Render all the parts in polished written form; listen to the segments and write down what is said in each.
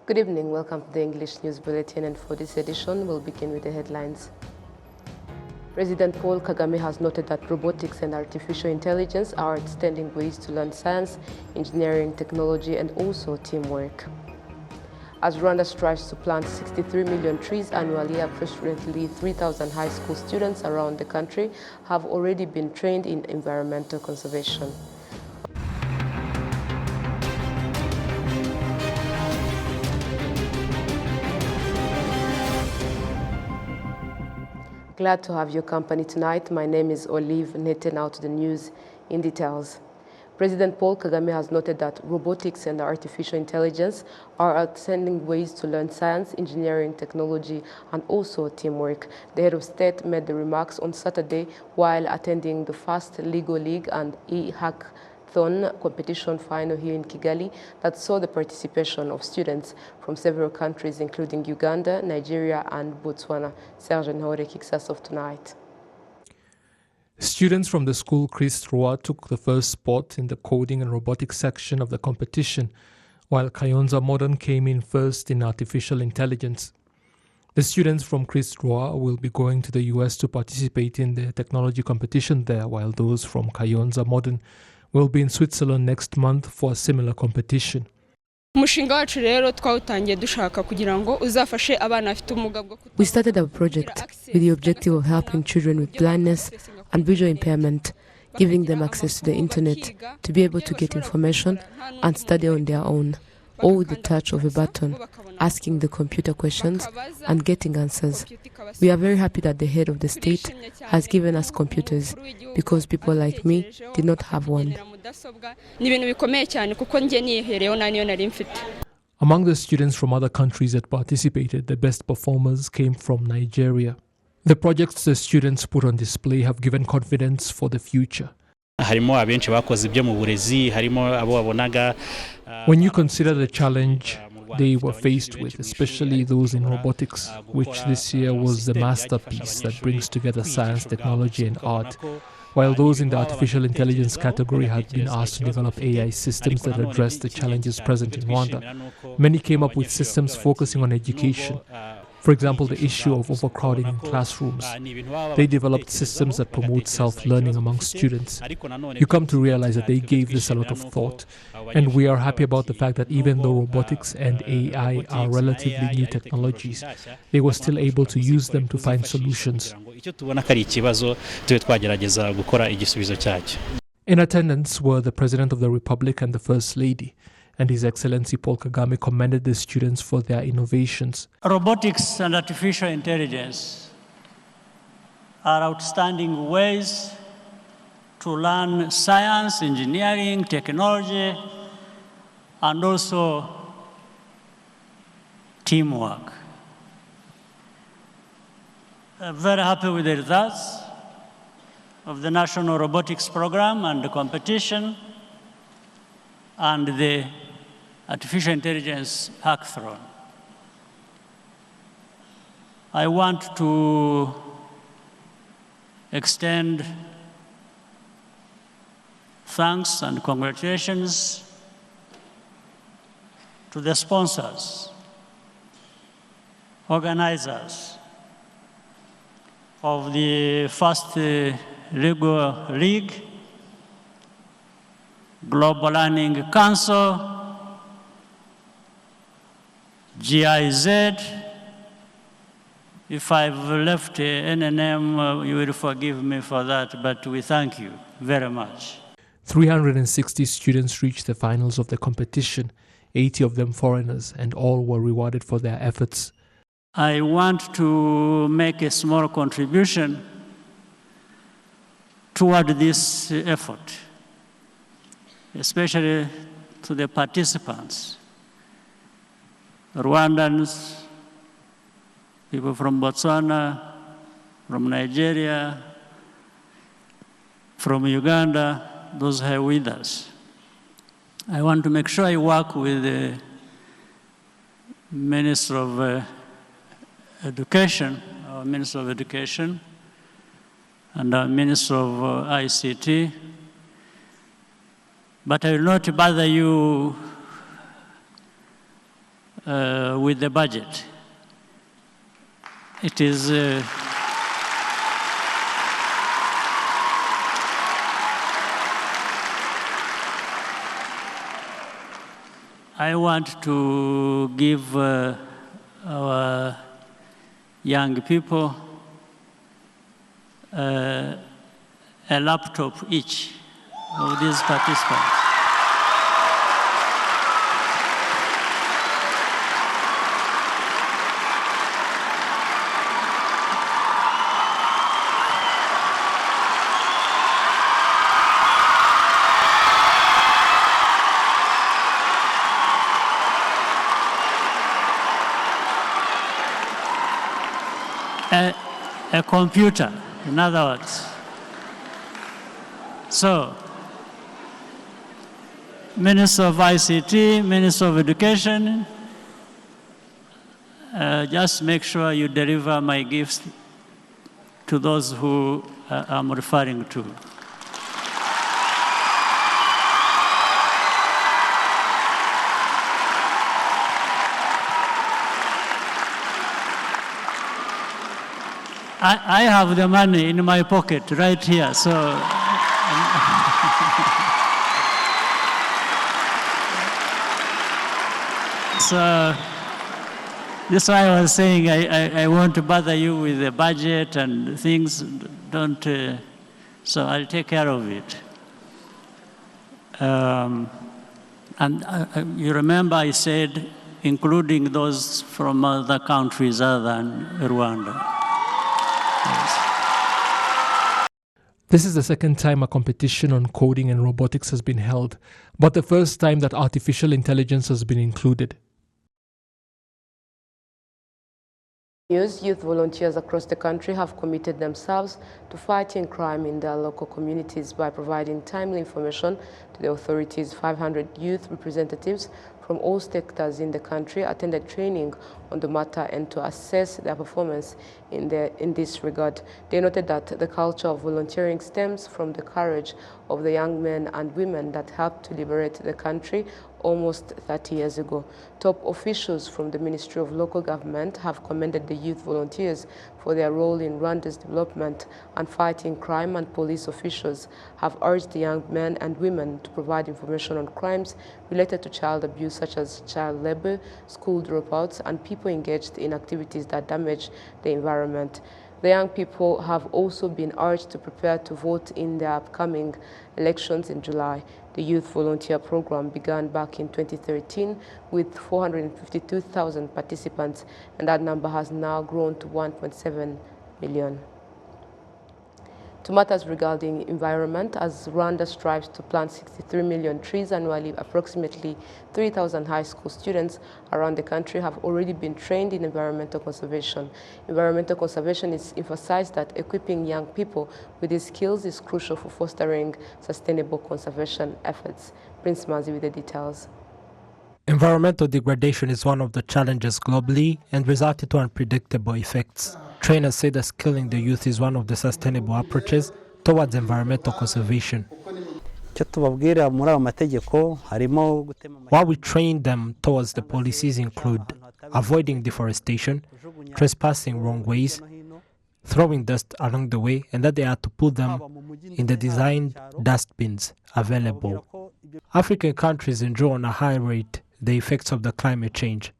Good evening, welcome to the English News Bulletin, and for this edition, we'll begin with the headlines. President Paul Kagame has noted that robotics and artificial intelligence are outstanding ways to learn science, engineering, technology, and also teamwork. As Rwanda strives to plant 63 million trees annually, approximately 3,000 high school students around the country have already been trained in environmental conservation. Glad to have your company tonight. My name is Olive Nete. Now to the news in details. President Paul Kagame has noted that robotics and artificial intelligence are outstanding ways to learn science, engineering, technology, and also teamwork. The head of state made the remarks on Saturday while attending the first Lego League and e-hackathon competition final here in Kigali that saw the participation of students from several countries, including Uganda, Nigeria, and Botswana. Serge Nhore kicks us off tonight. Students from the school Chris Rwanda took the first spot in the coding and robotics section of the competition, while Kayonza Modern came in first in artificial intelligence. The students from Chris Rwanda will be going to the US to participate in the technology competition there, while those from Kayonza Modern will be in Switzerland next month for a similar competition. We started our project with the objective of helping children with blindness and visual impairment, giving them access to the internet to be able to get information and study on their own, all with the touch of a button, asking the computer questions and getting answers. We are very happy that the head of the state has given us computers because people like me did not have one. Among the students from other countries that participated, the best performers came from Nigeria. The projects the students put on display have given confidence for the future. When you consider the challenge they were faced with, especially those in robotics, which this year was the masterpiece that brings together science, technology, and art, while those in the artificial intelligence category had been asked to develop AI systems that address the challenges present in Rwanda, many came up with systems focusing on education. For example, the issue of overcrowding in classrooms. They developed systems that promote self-learning among students. You come to realize that they gave this a lot of thought, and we are happy about the fact that even though robotics and AI are relatively new technologies, they were still able to use them to find solutions. In attendance were the President of the Republic and the First Lady, and His Excellency Paul Kagame commended the students for their innovations. Robotics and artificial intelligence are outstanding ways to learn science, engineering, technology, and also teamwork. I'm very happy with the results of the National Robotics Program and the competition and the Artificial Intelligence Hackathon. I want to extend thanks and congratulations to the sponsors, organizers of the first Lego League, Global Learning Council, GIZ. If I've left any name, you will forgive me for that, but we thank you very much. 360 students reached the finals of the competition, 80 of them foreigners, and all were rewarded for their efforts. I want to make a small contribution toward this effort, especially to the participants, Rwandans, people from Botswana, from Nigeria, from Uganda, those who are with us. I want to make sure I work with the Minister of Education, our Minister of Education, and our Minister of ICT. But I will not bother you with the budget. It is I want to give our young people a laptop each of these participants. A computer, in other words. So, Minister of ICT, Minister of Education, just make sure you deliver my gifts to those who I'm referring to. I have the money in my pocket right here, so. So that's why I was saying I won't bother you with the budget and things. Don't. So I'll take care of it. And you remember I said, including those from other countries other than Rwanda. This is the second time a competition on coding and robotics has been held, but the first time that artificial intelligence has been included. Youth volunteers across the country have committed themselves to fighting crime in their local communities by providing timely information to the authorities. 500 youth representatives from all sectors in the country attended training on the matter and to assess their performance in this regard. They noted that the culture of volunteering stems from the courage of the young men and women that helped to liberate the country almost 30 years ago. Top officials from the Ministry of Local Government have commended the youth volunteers for their role in Rwanda's development and fighting crime, and police officials have urged the young men and women to provide information on crimes related to child abuse such as child labor, school dropouts, and people engaged in activities that damage the environment. The young people have also been urged to prepare to vote in the upcoming elections in July. The Youth Volunteer Program began back in 2013 with 452,000 participants, and that number has now grown to 1.7 million. To matters regarding environment, as Rwanda strives to plant 63 million trees annually, approximately 3,000 high school students around the country have already been trained in environmental conservation. Environmental conservation is emphasized that equipping young people with these skills is crucial for fostering sustainable conservation efforts. Prince Mazi with the details. Environmental degradation is one of the challenges globally and resulted to unpredictable effects. Trainers say that skilling the youth is one of the sustainable approaches towards environmental conservation. What we train them towards the policies include avoiding deforestation, trespassing wrong ways, throwing dust along the way, and that they are to put them in the designed dust bins available. African countries endure on a high rate the effects of the climate change.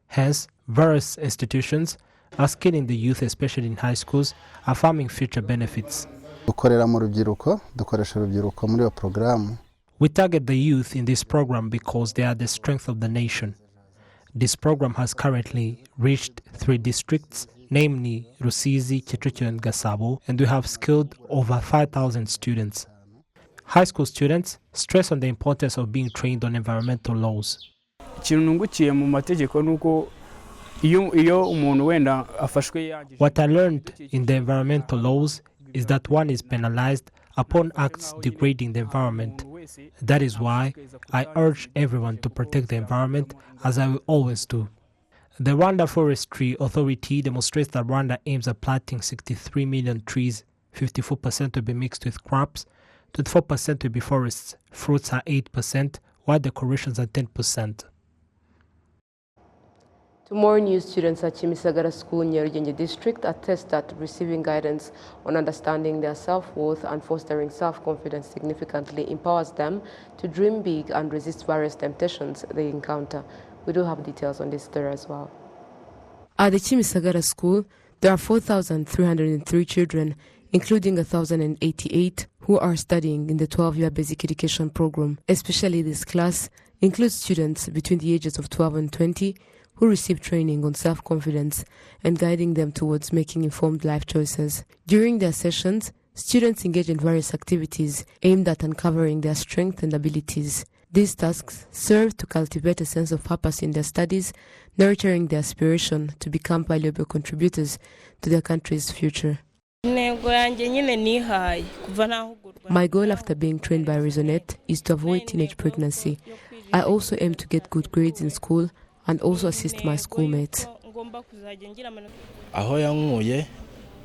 Hence, various institutions are skilling the youth, especially in high schools, affirming future benefits. We target the youth in this program because they are the strength of the nation. This program has currently reached 3 districts, namely Rusizi, Kicukiro, and Gasabo, and we have skilled over 5,000 students. High school students stress on the importance of being trained on environmental laws. What I learned in the environmental laws is that one is penalized upon acts degrading the environment. That is why I urge everyone to protect the environment, as I will always do. The Rwanda Forestry Authority demonstrates that Rwanda aims at planting 63 million trees. 54% will be mixed with crops, 24% will be forests, fruits are 8%, while decorations are 10%. Two more new students at Kimisagara School, Nyarugenge District, attest that receiving guidance on understanding their self-worth and fostering self-confidence significantly empowers them to dream big and resist various temptations they encounter. We do have details on this story as well. At the Kimisagara School, there are 4,303 children, including 1,088 who are studying in the 12-year basic education program. Especially this class includes students between the ages of 12 and 20 who receive training on self-confidence and guiding them towards making informed life choices. During their sessions, students engage in various activities aimed at uncovering their strengths and abilities. These tasks serve to cultivate a sense of purpose in their studies, nurturing their aspiration to become valuable contributors to their country's future. My goal after being trained by RwandaTV is to avoid teenage pregnancy. I also aim to get good grades in school and also assist my schoolmates. Aho yankuye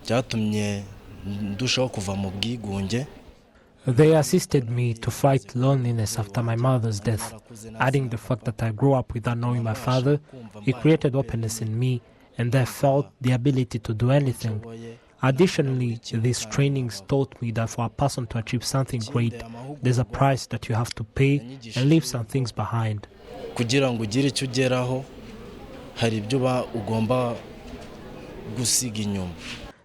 byatumye ndushaho kuva mu bwigunge. They assisted me to fight loneliness after my mother's death. Adding the fact that I grew up without knowing my father, it created openness in me, and I felt the ability to do anything. Additionally, these trainings taught me that for a person to achieve something great, there's a price that you have to pay and leave some things behind. Kugira ngo ugire icyo ugeraho hari ibyo ugomba gusiga inyuma.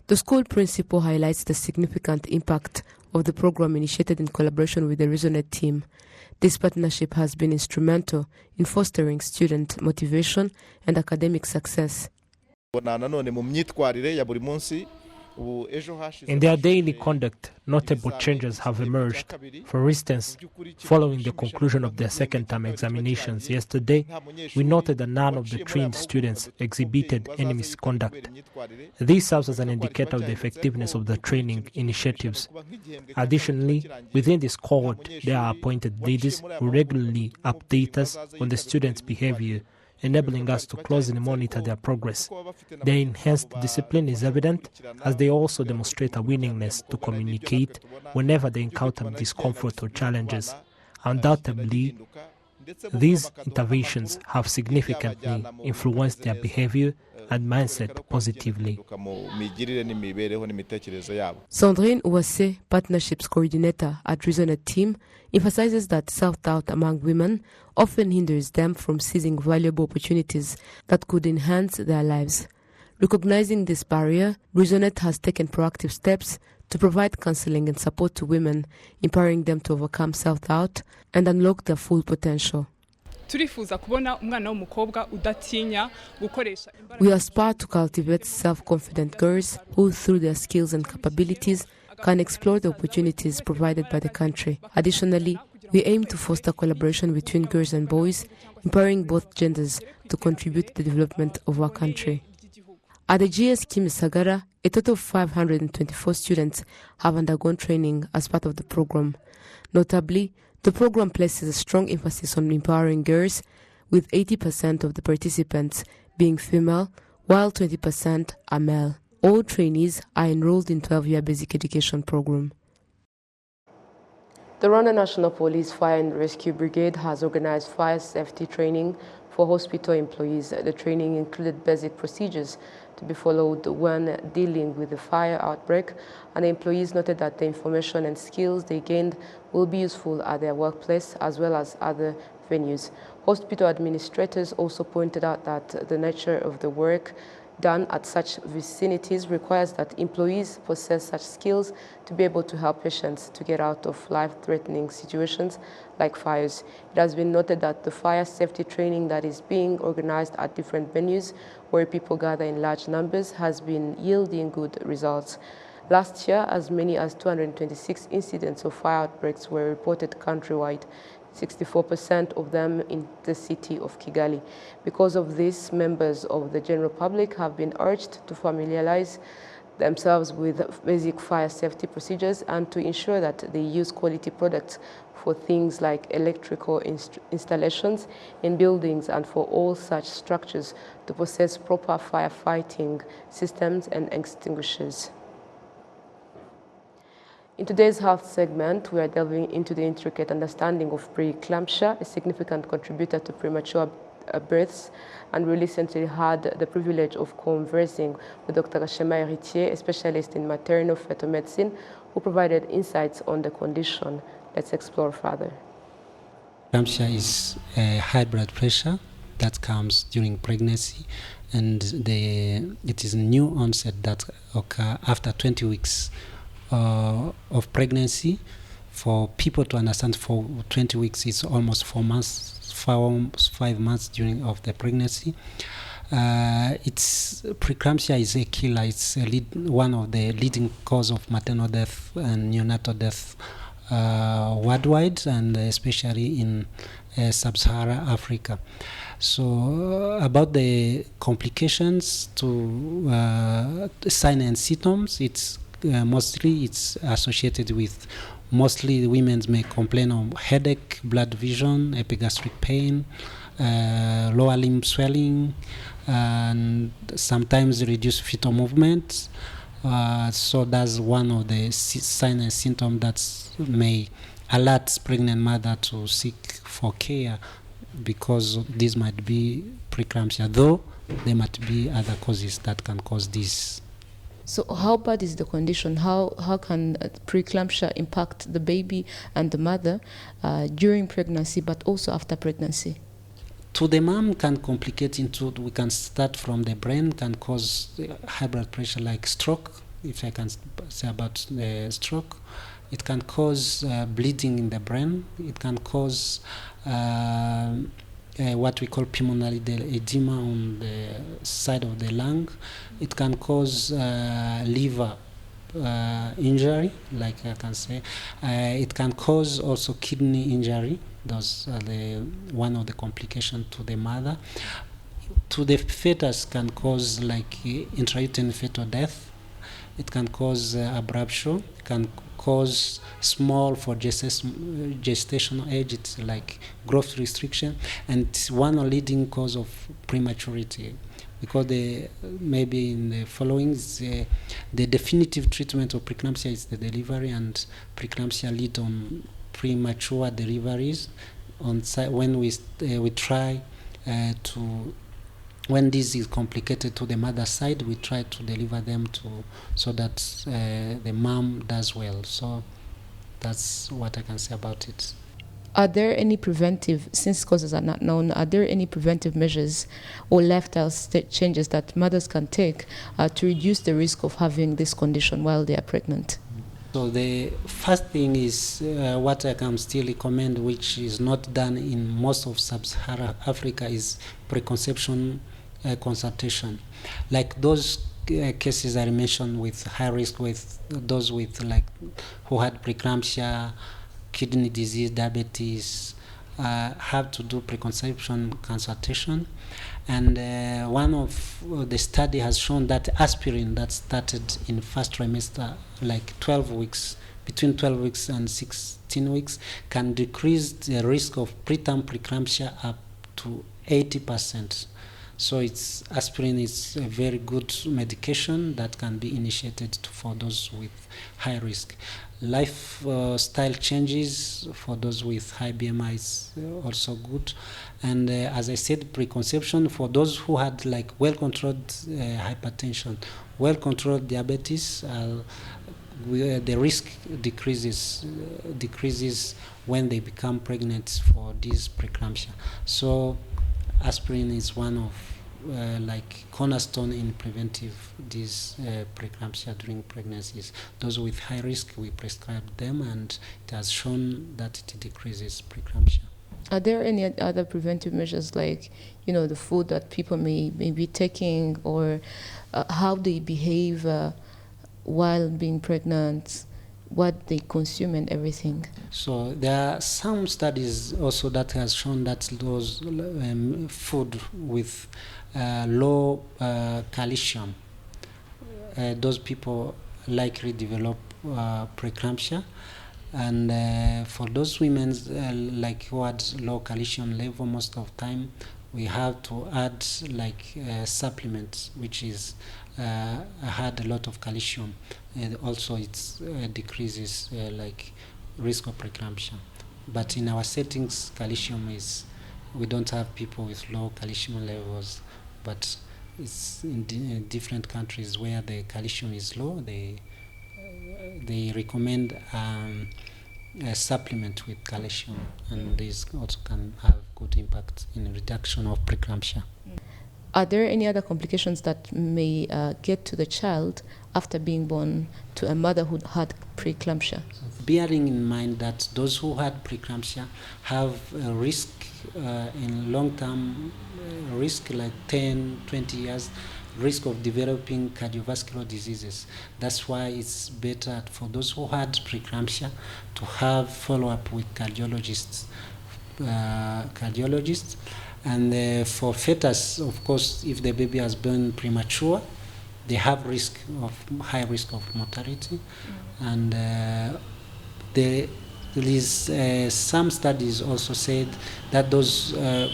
The school principal highlights the significant impact of the program initiated in collaboration with the RwandaTV team. This partnership has been instrumental in fostering student motivation and academic success. In their daily conduct, notable changes have emerged. For instance, following the conclusion of their second-term examinations yesterday, we noted that none of the trained students exhibited any misconduct. This serves as an indicator of the effectiveness of the training initiatives. Additionally, within this cohort, there are appointed leaders who regularly update us on the students' behavior, enabling us to closely monitor their progress. Their enhanced discipline is evident as they also demonstrate a willingness to communicate whenever they encounter discomfort or challenges. Undoubtedly, these interventions have significantly influenced their behavior and mindset positively. Sandrine Ouassé, Partnerships Coordinator at RwandaTV team, emphasizes that self-doubt among women often hinders them from seizing valuable opportunities that could enhance their lives. Recognizing this barrier, RwandaTV has taken proactive steps to provide counseling and support to women, empowering them to overcome self-doubt and unlock their full potential. We aspire to cultivate self-confident girls who, through their skills and capabilities, can explore the opportunities provided by the country. Additionally, we aim to foster collaboration between girls and boys, empowering both genders to contribute to the development of our country. At the GS Kimisagara, a total of 524 students have undergone training as part of the program. Notably, the program places a strong emphasis on empowering girls, with 80% of the participants being female, while 20% are male. All trainees are enrolled in 12-year basic education program. The Rwanda National Police Fire and Rescue Brigade has organized fire safety training for hospital employees. The training included basic procedures to be followed when dealing with a fire outbreak, and the employees noted that the information and skills they gained will be useful at their workplace as well as other venues. Hospital administrators also pointed out that the nature of the work done at such vicinities requires that employees possess such skills to be able to help patients to get out of life-threatening situations like fires. It has been noted that the fire safety training that is being organized at different venues where people gather in large numbers has been yielding good results. Last year, as many as 226 incidents of fire outbreaks were reported countrywide, 64% of them in the city of Kigali. Because of this, members of the general public have been urged to familiarize themselves with basic fire safety procedures and to ensure that they use quality products for things like electrical installations in buildings and for all such structures to possess proper firefighting systems and extinguishers. In today's health segment, we are delving into the intricate understanding of preeclampsia, a significant contributor to premature births, and we recently had the privilege of conversing with Dr. Gashema Héritier, a specialist in maternal-fetal medicine, who provided insights on the condition. Let's explore further. Preeclampsia is a high blood pressure that comes during pregnancy, and it is a new onset that occurs after 20 weeks of pregnancy. For people to understand, for 20 weeks is almost 4 months, 5 months during of the pregnancy. Preeclampsia is a killer. It's one of the leading cause of maternal death and neonatal death worldwide, and especially in sub-Saharan Africa. So about the complications to signs and symptoms, it's mostly associated with, mostly women may complain of headache, blood vision, epigastric pain, lower limb swelling, and sometimes reduced fetal movement. So that's one of the signs and symptoms that may alert pregnant mother to seek for care, because this might be preeclampsia, though there might be other causes that can cause this. So how bad is the condition? How can preeclampsia impact the baby and the mother during pregnancy, but also after pregnancy? To the mom, can complicate into, we can start from the brain, can cause high blood pressure like stroke, if I can say about the stroke. It can cause bleeding in the brain. It can cause what we call pulmonary edema on the side of the lung. It can cause liver injury, like I can say. It can cause also kidney injury. Those are one of the complications to the mother. To the fetus, can cause like intrauterine fetal death. It can cause abruption. It can cause small for gestational age. It's like growth restriction, and it's one leading cause of prematurity. Because maybe in the following, the definitive treatment of preeclampsia is the delivery, and preeclampsia lead on premature deliveries. When we try to, when this is complicated to the mother's side, we try to deliver them so that the mom does well. So that's what I can say about it. Are there any preventive, since causes are not known, are there any preventive measures or lifestyle changes that mothers can take to reduce the risk of having this condition while they are pregnant? So the first thing is what I can still recommend, which is not done in most of sub-Saharan Africa, is preconception consultation. Like those cases I mentioned with high risk, with those with like who had preeclampsia, kidney disease, diabetes, have to do preconception consultation. And one of the study has shown that aspirin that started in first trimester, like 12 weeks, between 12 weeks and 16 weeks, can decrease the risk of preterm preeclampsia up to 80%. So aspirin is a very good medication that can be initiated for those with high risk. Lifestyle changes for those with high BMI is also good. And as I said, preconception for those who had like well-controlled hypertension, well-controlled diabetes, the risk decreases when they become pregnant for this preeclampsia. So aspirin is one of like cornerstone in preventive this preeclampsia during pregnancies. Those with high risk, we prescribe them, and it has shown that it decreases preeclampsia. Are there any other preventive measures, like the food that people may be taking, or how they behave while being pregnant, what they consume and everything? So there are some studies also that has shown that those food with low calcium, those people likely develop preeclampsia. And for those women like who had low calcium level, most of the time we have to add like supplements, which is had a lot of calcium, and also it decreases like risk of preeclampsia. But in our settings, calcium is we don't have people with low calcium levels, but it's in different countries where the calcium is low, they recommend a supplement with calcium, and this also can have good impact in reduction of preeclampsia. Are there any other complications that may get to the child after being born to a mother who had preeclampsia? Bearing in mind that those who had preeclampsia have a risk in long-term risk, like 10, 20 years, risk of developing cardiovascular diseases. That's why it's better for those who had preeclampsia to have follow-up with cardiologists. And for fetus, of course, if the baby has been premature, they have high risk of mortality. And there is some studies also said that those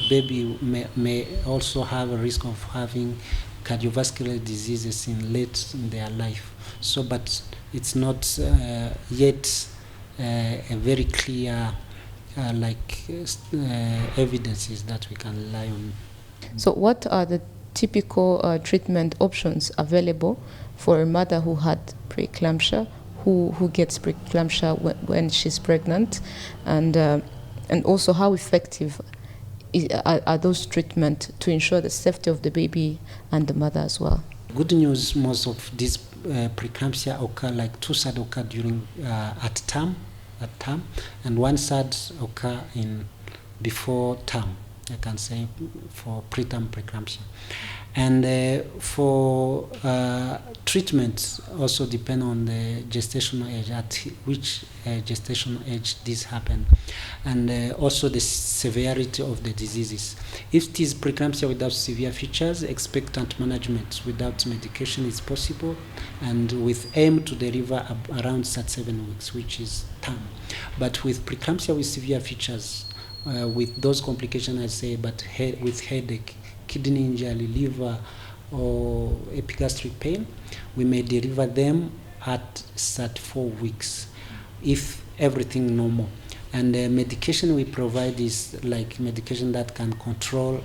baby may also have a risk of having cardiovascular diseases late in their life. So, but it's not yet a very clear evidences that we can rely on. So what are the typical treatment options available for a mother who had preeclampsia, who gets preeclampsia when she's pregnant, and also how effective are those treatments to ensure the safety of the baby and the mother as well? Good news, most of these preeclampsia occur, like 2/3 occur during at term, and 1/3 occur before term, I can say, for preterm preeclampsia. And for treatments also depend on the gestational age, at which gestational age this happen, and also the severity of the diseases. If it is preeclampsia without severe features, expectant management without medication is possible, and with aim to deliver around 37 weeks, which is term. But with preeclampsia with severe features, with those complications I say, but with headache, kidney injury, liver, or epigastric pain, we may deliver them at 34 weeks if everything normal. And the medication we provide is like medication that can control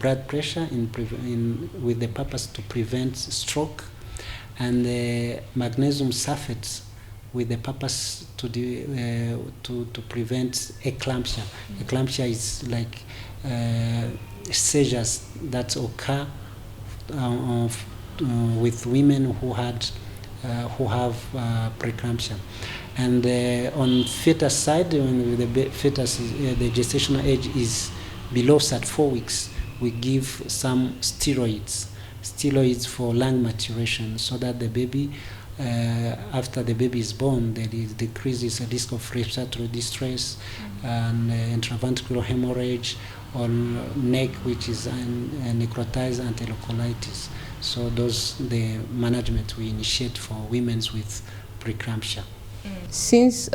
blood pressure with the purpose to prevent stroke, and magnesium sulfate with the purpose to prevent eclampsia. Eclampsia is like seizures that occur with women who have preeclampsia. And on fetus side, when the fetus the gestational age is below 34 weeks, we give some steroids for lung maturation, so that the baby, after the baby is born, there is decreases the risk of respiratory distress and intraventricular hemorrhage, or neck, which is necrotized enterocolitis. So those the management we initiate for women with preeclampsia. Since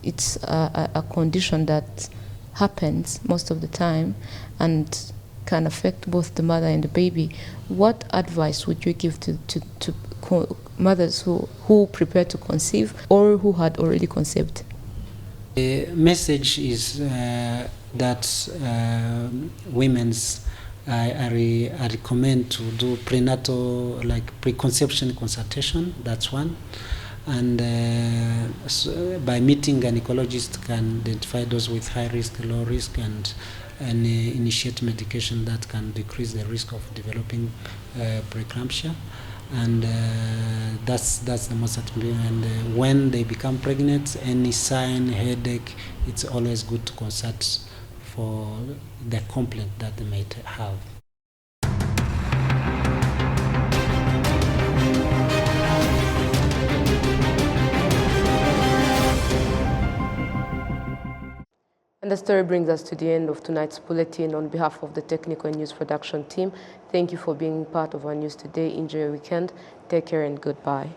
it's a condition that happens most of the time and can affect both the mother and the baby, what advice would you give to mothers who prepare to conceive or who had already conceived? The message is that women's I recommend to do prenatal, like preconception consultation. That's one, and so by meeting gynecologists can identify those with high risk, low risk, and initiate medication that can decrease the risk of developing preeclampsia. And that's the most important. And when they become pregnant, any sign, headache, it's always good to consult for the complaint that they might have. And the story brings us to the end of tonight's bulletin. On behalf of the technical and news production team, thank you for being part of our news today. Enjoy your weekend. Take care and goodbye.